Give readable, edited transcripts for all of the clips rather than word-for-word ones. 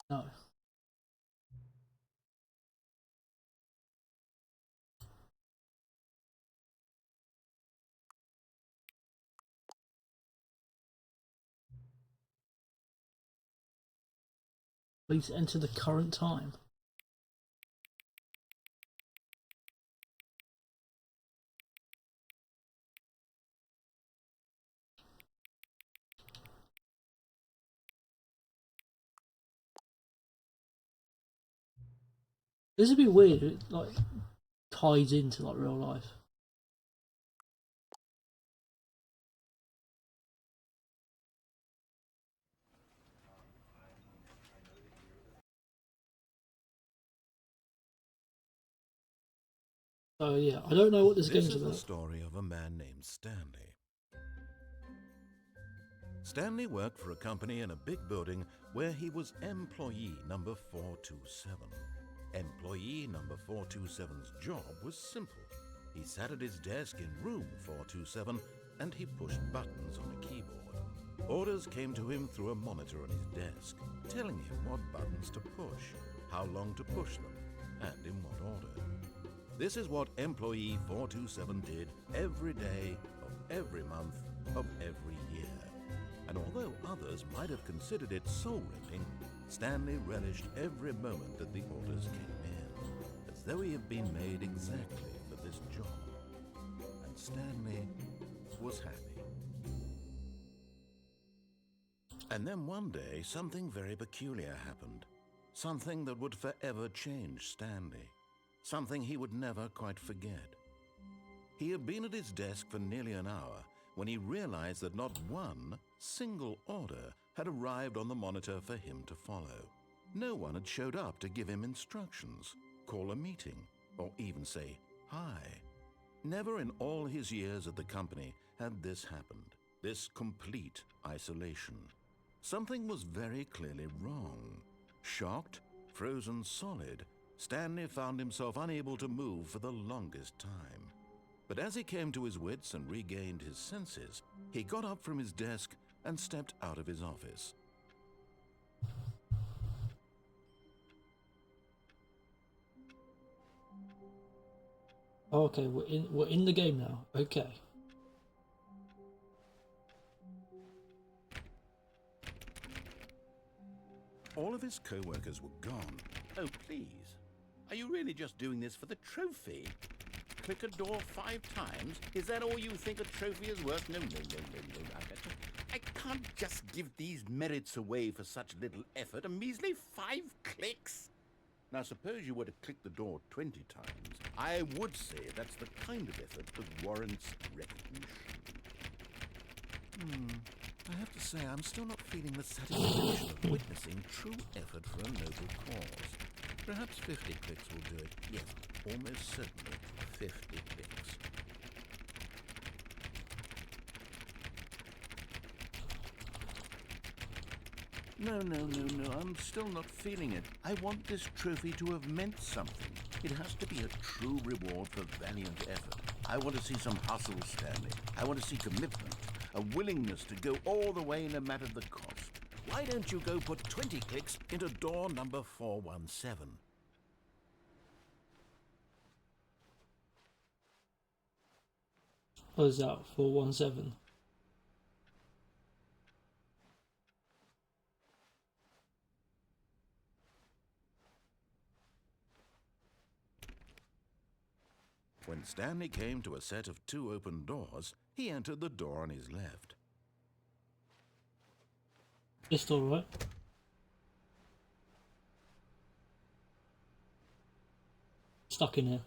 No. Please enter the current time. This would be weird. It like ties into like real life. So yeah, I don't know what this game's This is about. the story of a man named Stanley. Stanley worked for a company in a big building where he was employee number 427. Employee number 427's job was simple. He sat at his desk in room 427 and he pushed buttons on a keyboard. Orders came to him through a monitor on his desk, telling him what buttons to push, how long to push them, and in what order. This is what employee 427 did every day of every month of every year. And although others might have considered it soul-rending, Stanley relished every moment that the orders came in, as though he had been made exactly for this job. And Stanley was happy. And then one day, something very peculiar happened. Something that would forever change Stanley. Something he would never quite forget. He had been at his desk for nearly an hour when he realized that not one single order had arrived on the monitor for him to follow. No one had showed up to give him instructions, call a meeting, or even say hi. Never in all his years at the company had this happened, this complete isolation. Something was very clearly wrong. Shocked, frozen solid, Stanley found himself unable to move for the longest time. But as he came to his wits and regained his senses, he got up from his desk and stepped out of his office. Oh, okay, we're in the game now. Okay. All of his co-workers were gone. Oh, please. Are you really just doing this for the trophy? Click a door 5 times? Is that all you think a trophy is worth? No. I can't just give these merits away for such little effort. A measly 5 clicks? Now, suppose you were to click the door 20 times. I would say that's the kind of effort that warrants recognition. I have to say, I'm still not feeling the satisfaction of witnessing true effort for a noble cause. Perhaps 50 clicks will do it. Yes, almost certainly 50 clicks. No, I'm still not feeling it. I want this trophy to have meant something. It has to be a true reward for valiant effort. I want to see some hustle, Stanley. I want to see commitment, a willingness to go all the way no matter the cost. Why don't you go put 20 clicks into door number 417? What is that? 417. When Stanley came to a set of 2 open doors, he entered the door on his left. This door, right? Stuck in here.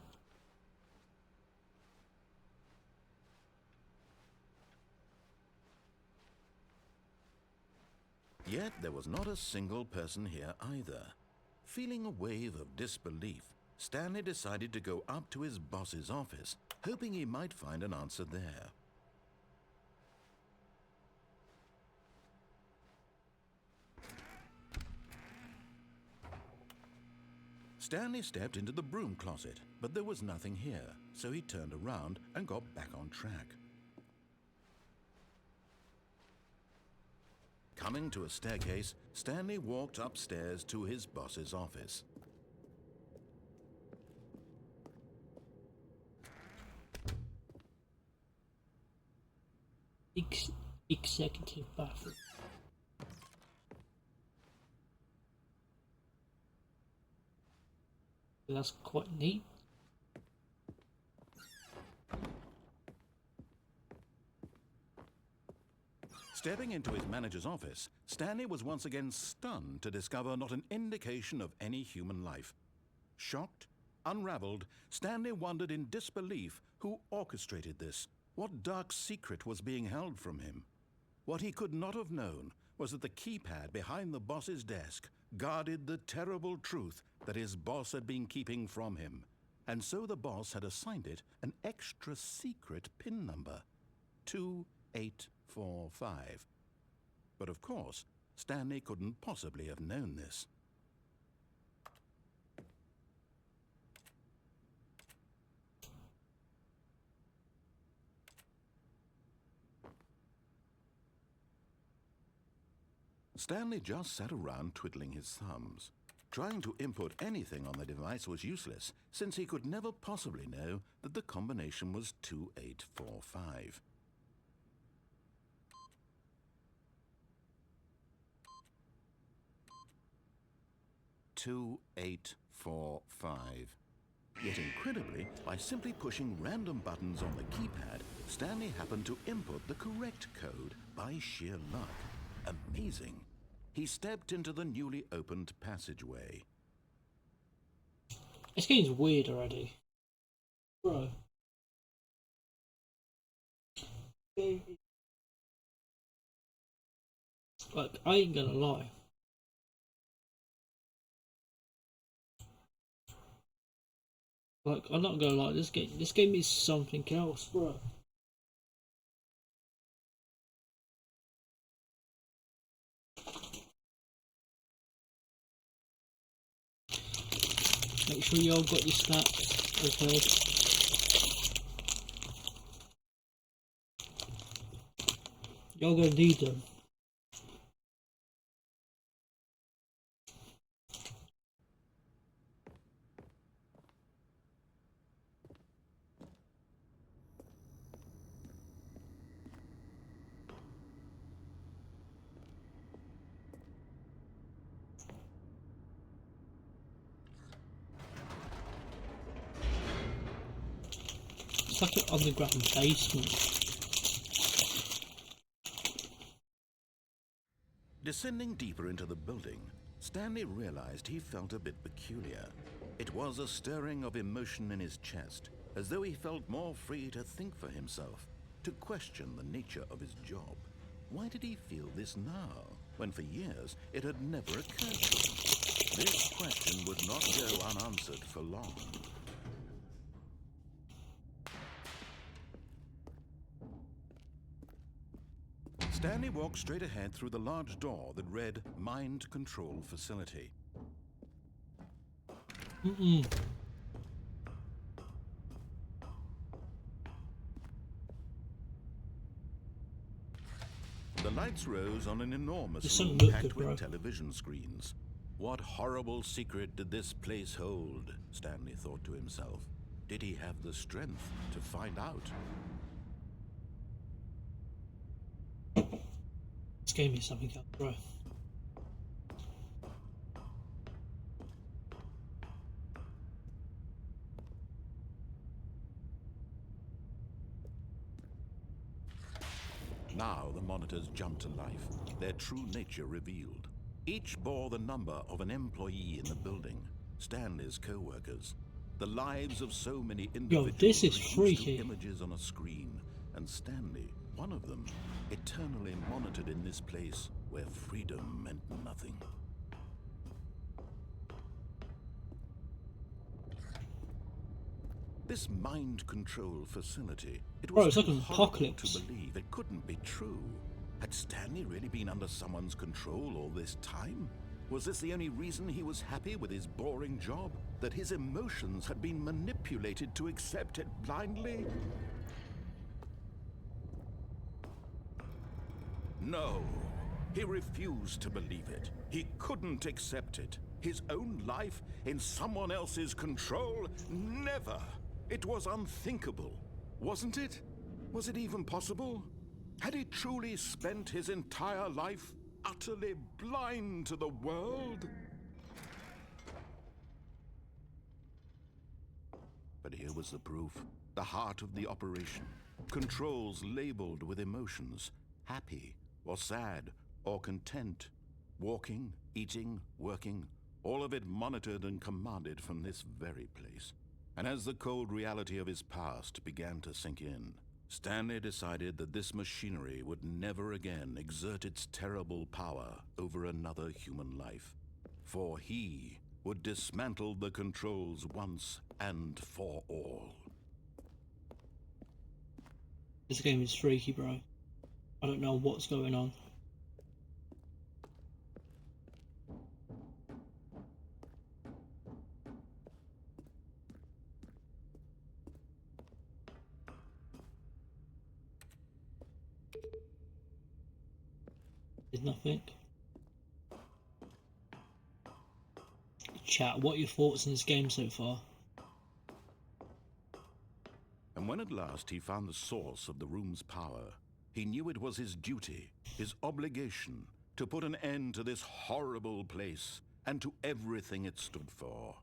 Yet there was not a single person here either. Feeling a wave of disbelief, Stanley decided to go up to his boss's office, hoping he might find an answer there. Stanley stepped into the broom closet, but there was nothing here, so he turned around and got back on track. Coming to a staircase, Stanley walked upstairs to his boss's office. Executive bathroom. That's quite neat. Stepping into his manager's office, Stanley was once again stunned to discover not an indication of any human life. Shocked, unraveled, Stanley wondered in disbelief who orchestrated this. What dark secret was being held from him? What he could not have known was that the keypad behind the boss's desk guarded the terrible truth that his boss had been keeping from him. And so the boss had assigned it an extra secret PIN number, 2845. But of course, Stanley couldn't possibly have known this. Stanley just sat around twiddling his thumbs. Trying to input anything on the device was useless, since he could never possibly know that the combination was 2845. Yet incredibly, by simply pushing random buttons on the keypad, Stanley happened to input the correct code by sheer luck. Amazing. He stepped into the newly opened passageway. This game's weird already. Bro. Like, I ain't gonna lie. Like, I'm not gonna lie, this game is something else, bro. Make sure y'all got your snacks, okay? Y'all gonna need them. It's like an underground basement. Descending deeper into the building, Stanley realized he felt a bit peculiar. It was a stirring of emotion in his chest, as though he felt more free to think for himself, to question the nature of his job. Why did he feel this now, when for years it had never occurred to him? This question would not go unanswered for long. Stanley walked straight ahead through the large door that read Mind Control Facility. The lights rose on an enormous room packed with television screens. What horrible secret did this place hold? Stanley thought to himself. Did he have the strength to find out? This game is something else, bro. Now the monitors jumped to life, their true nature revealed. Each bore the number of an employee in the building, Stanley's co-workers. The lives of so many individuals this is reduced freaky. to images on a screen, and Stanley, one of them, eternally monitored in this place where freedom meant nothing. This mind control facility, it was it's like too an horrible apocalypse. to believe it couldn't be true. Had Stanley really been under someone's control all this time? Was this the only reason he was happy with his boring job? That his emotions had been manipulated to accept it blindly? No. He refused to believe it. He couldn't accept it. His own life in someone else's control? Never! It was unthinkable, wasn't it? Was it even possible? Had he truly spent his entire life utterly blind to the world? But here was the proof. The heart of the operation. Controls labeled with emotions. Happy, or sad, or content. Walking, eating, working. All of it monitored and commanded from this very place. And as the cold reality of his past began to sink in, Stanley decided that this machinery would never again exert its terrible power over another human life. For he would dismantle the controls once and for all. This game is freaky, bro. I don't know what's going on. There's nothing. Chat, what are your thoughts on this game so far? And when at last he found the source of the room's power, he knew it was his duty, his obligation, to put an end to this horrible place and to everything it stood for.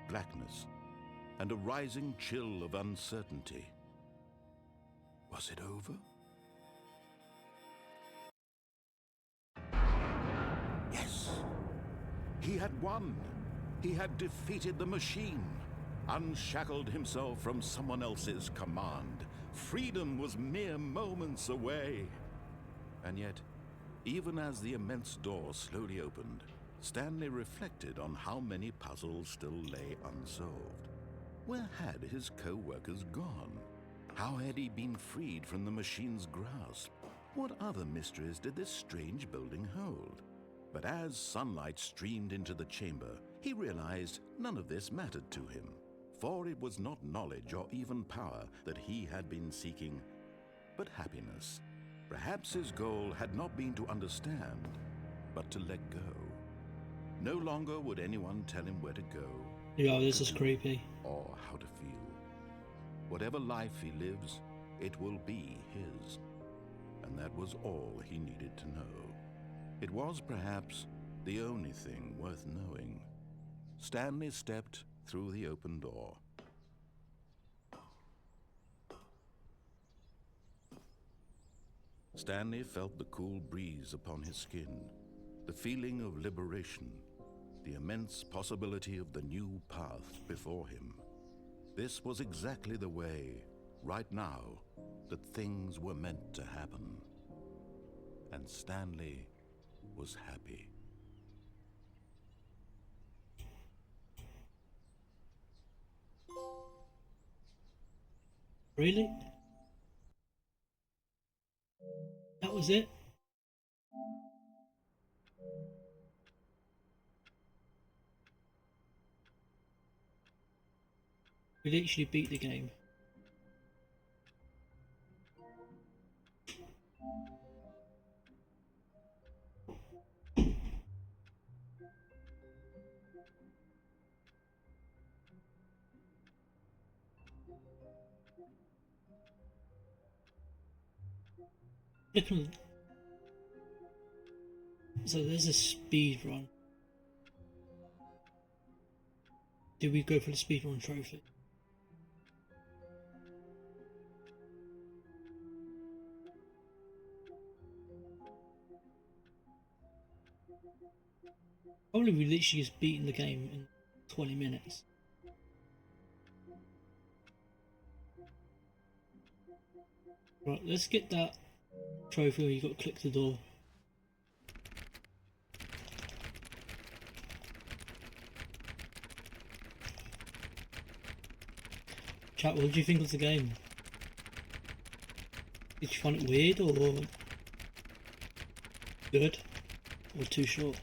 Blackness and a rising chill of uncertainty. Was it over? Yes! He had won! He had defeated the machine, unshackled himself from someone else's command. Freedom was mere moments away. And yet, even as the immense door slowly opened, Stanley reflected on how many puzzles still lay unsolved. Where had his co-workers gone? How had he been freed from the machine's grasp? What other mysteries did this strange building hold? But as sunlight streamed into the chamber, he realized none of this mattered to him, for it was not knowledge or even power that he had been seeking, but happiness. Perhaps his goal had not been to understand, but to let go. No longer would anyone tell him where to go. Yo, this is creepy. Or how to feel. Whatever life he lives, it will be his. And that was all he needed to know. It was perhaps the only thing worth knowing. Stanley stepped through the open door. Stanley felt the cool breeze upon his skin, the feeling of liberation, the immense possibility of the new path before him. This was exactly the way, right now, that things were meant to happen. And Stanley was happy. Really? That was it? We literally beat the game. Look on. So there's a speed run. Did we go for the speed run trophy? Probably we literally just beaten the game in 20 minutes. Right, let's get that trophy where you got to click the door. Chat, what did you think of the game? Did you find it weird or good? or too short?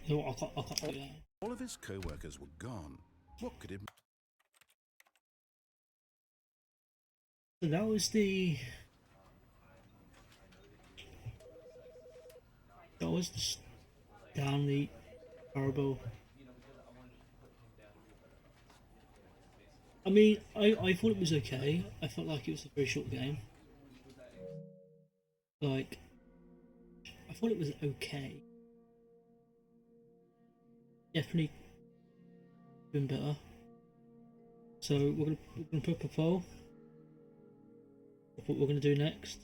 You know what, I can't do that. All of his co-workers were gone. What could it... So that was the... That was the Stanley Parable. I mean, I thought it was okay. I felt like it was a very short game. Like, I thought it was okay. Definitely been better. So we're gonna put up a poll of what we're gonna do next.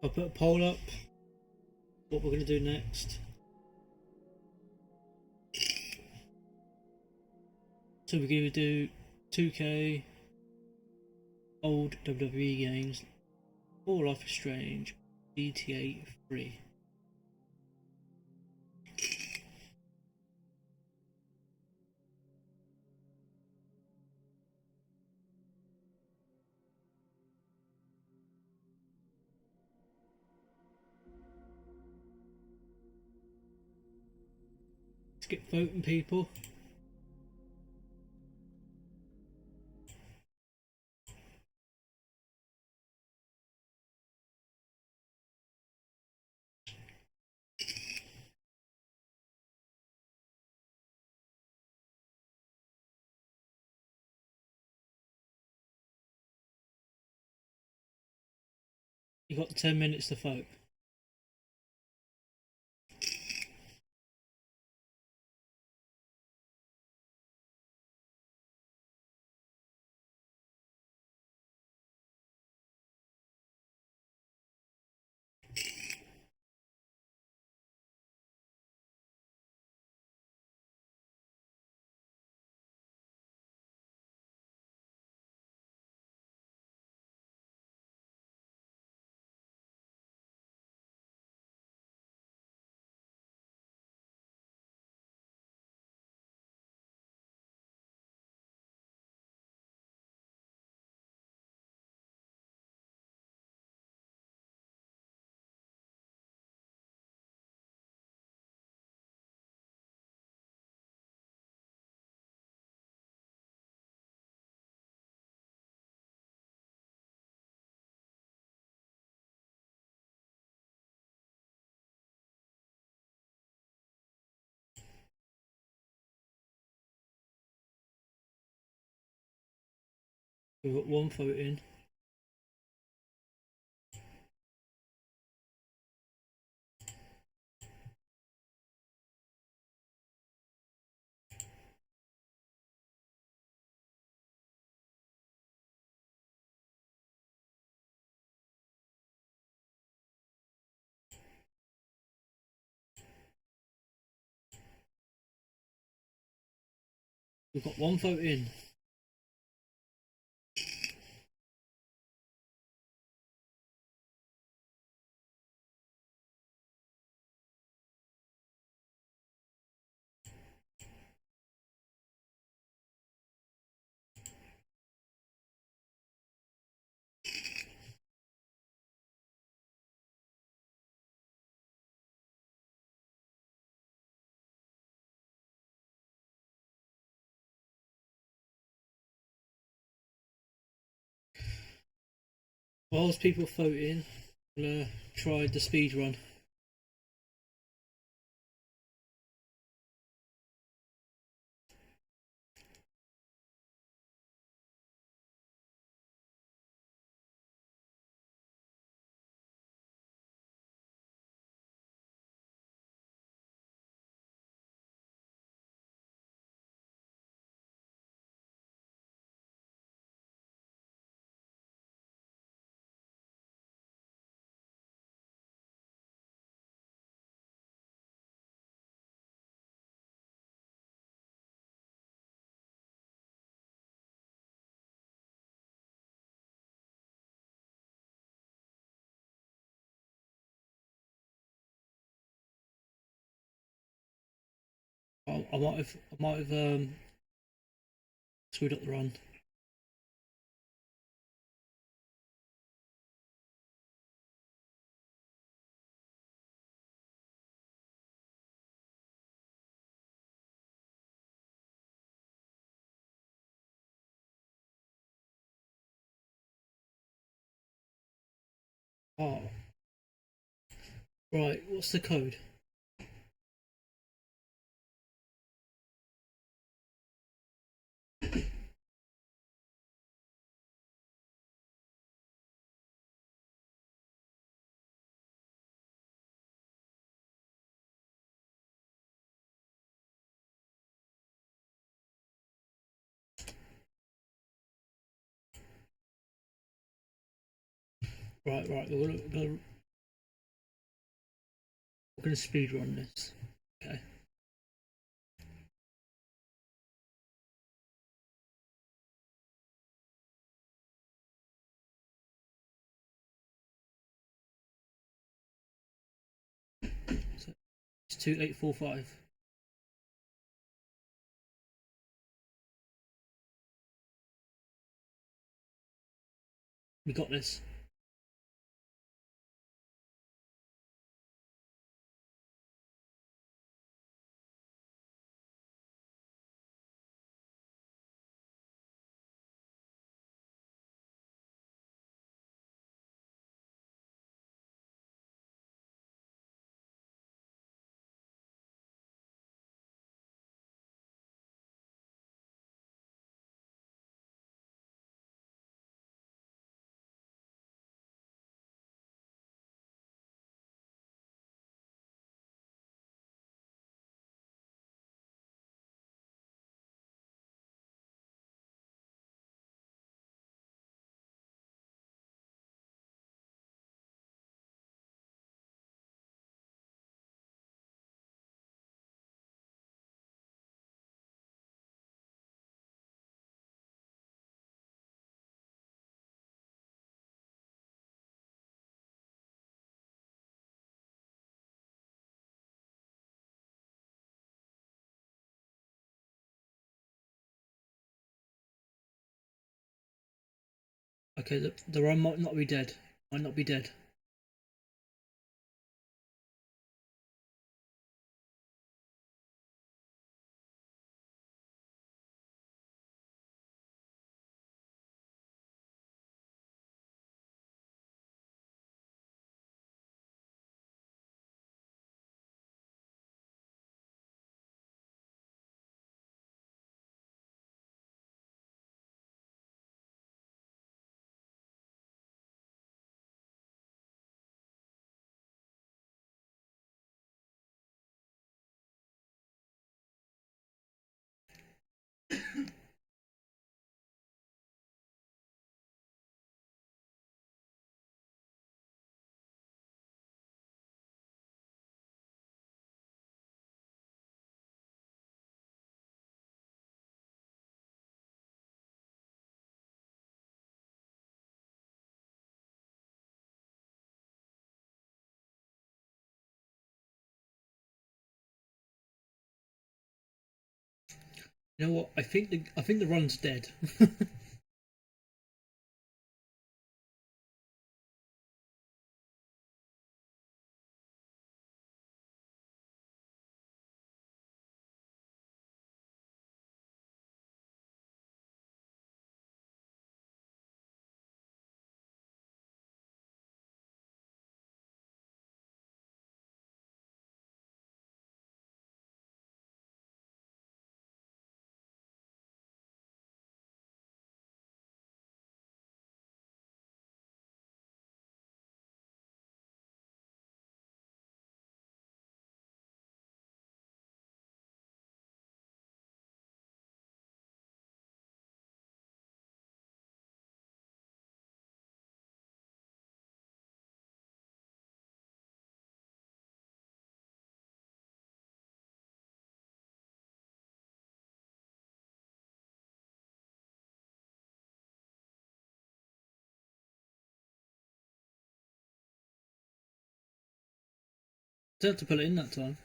I'll put a poll up. What we're gonna do next. So we're gonna do 2K, old WWE games, or Life is Strange, GTA 3. Let's get voting, people. You got 10 minutes to vote. We've got one vote in. We've got one vote in. Whilst people voting, I'm gonna try the speed run. I might have screwed up the run. Oh, right. What's the code? Right. We're gonna speed run this. Okay. So it's 2845. We got this. Okay, the run might not be dead. Might not be dead. You know what? I think the run's dead. Don't have to put it in that time.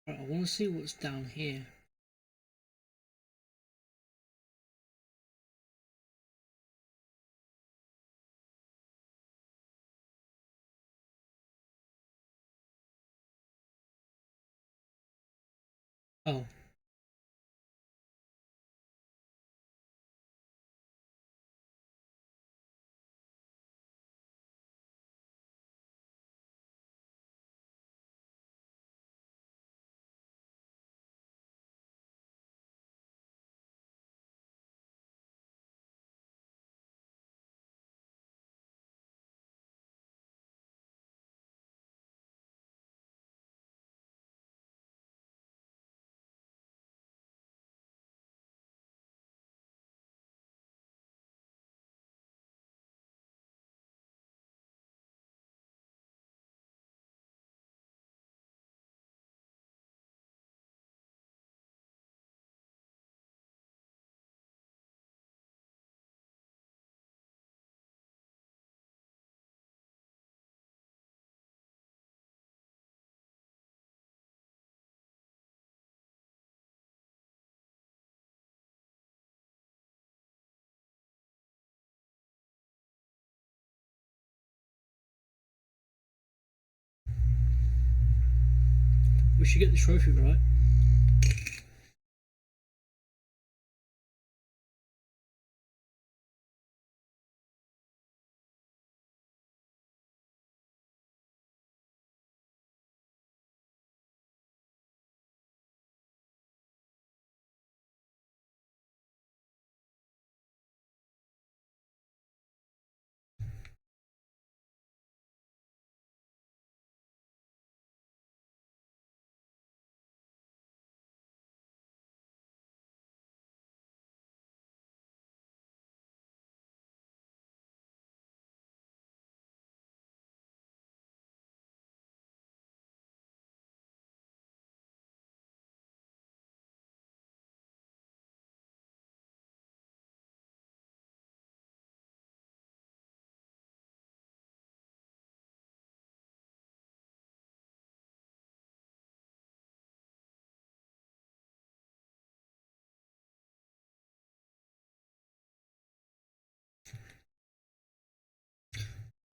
Right, I want to see what's down here. Oh. We should get the trophy, right?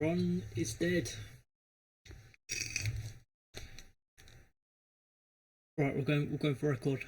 Ron is dead. Right, we're going for record.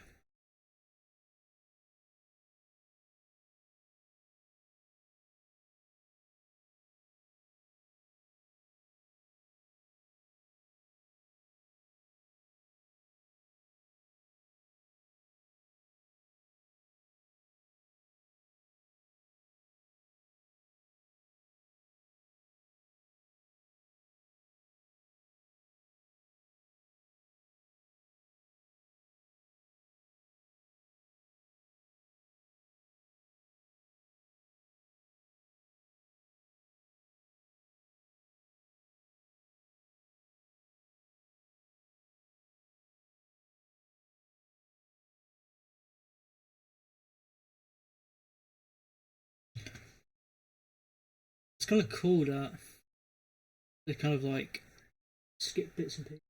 It's kind of cool that they kind of like skip bits and pieces.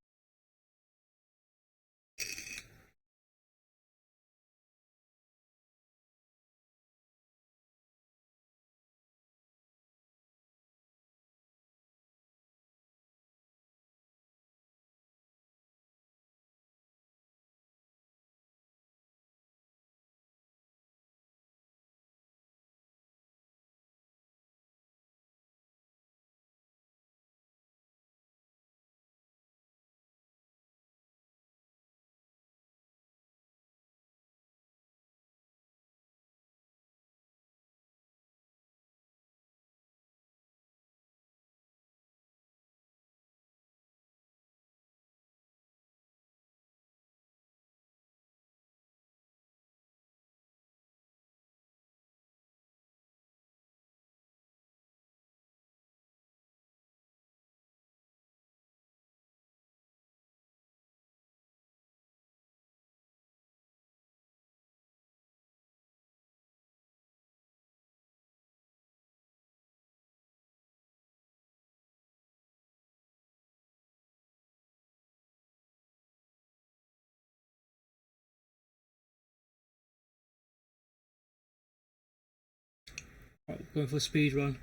Right, going for a speed run.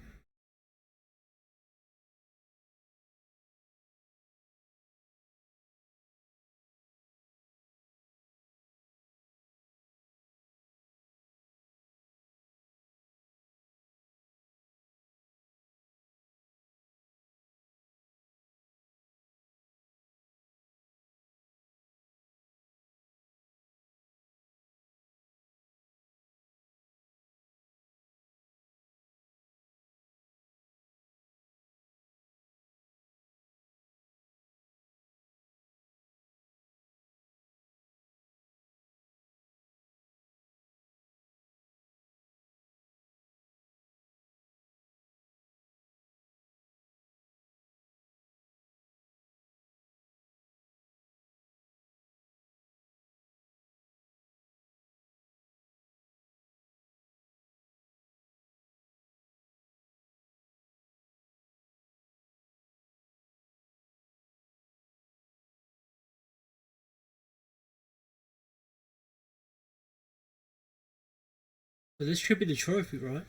But this should be the trophy, right?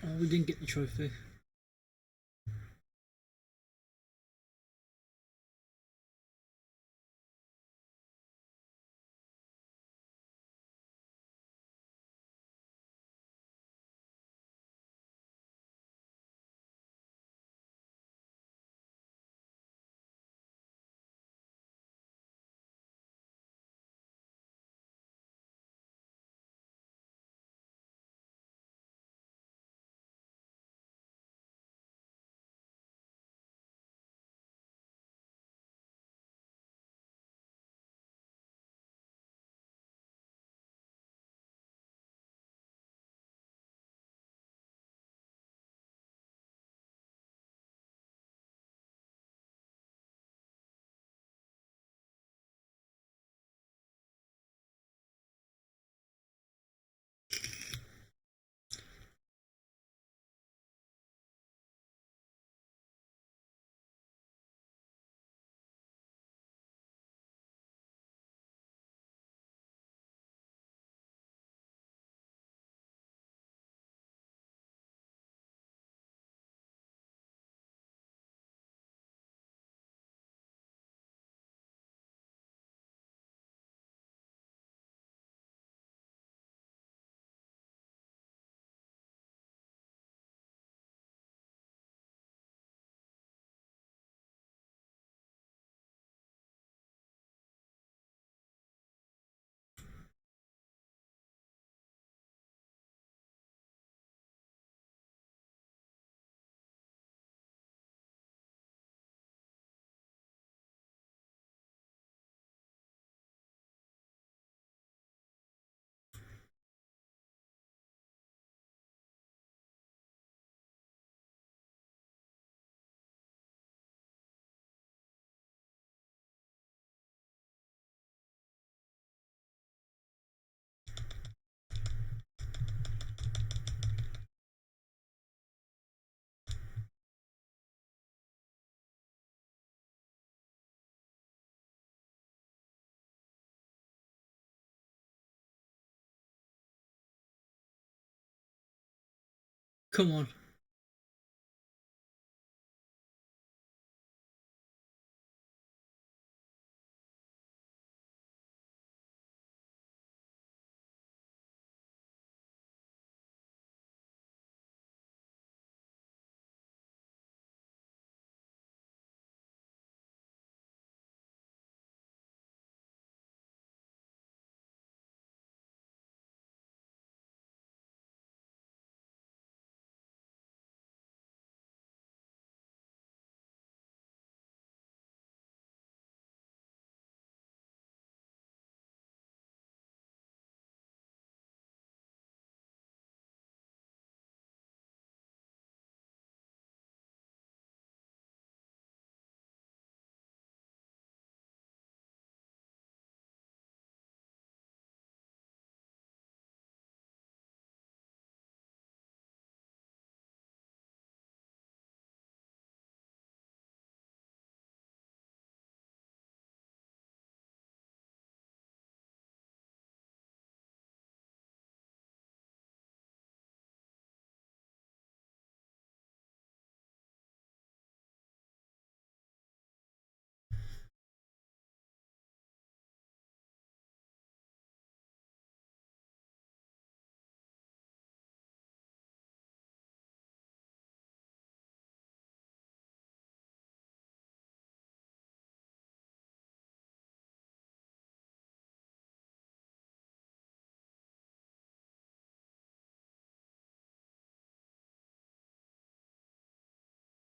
Oh, we didn't get the trophy. Come on.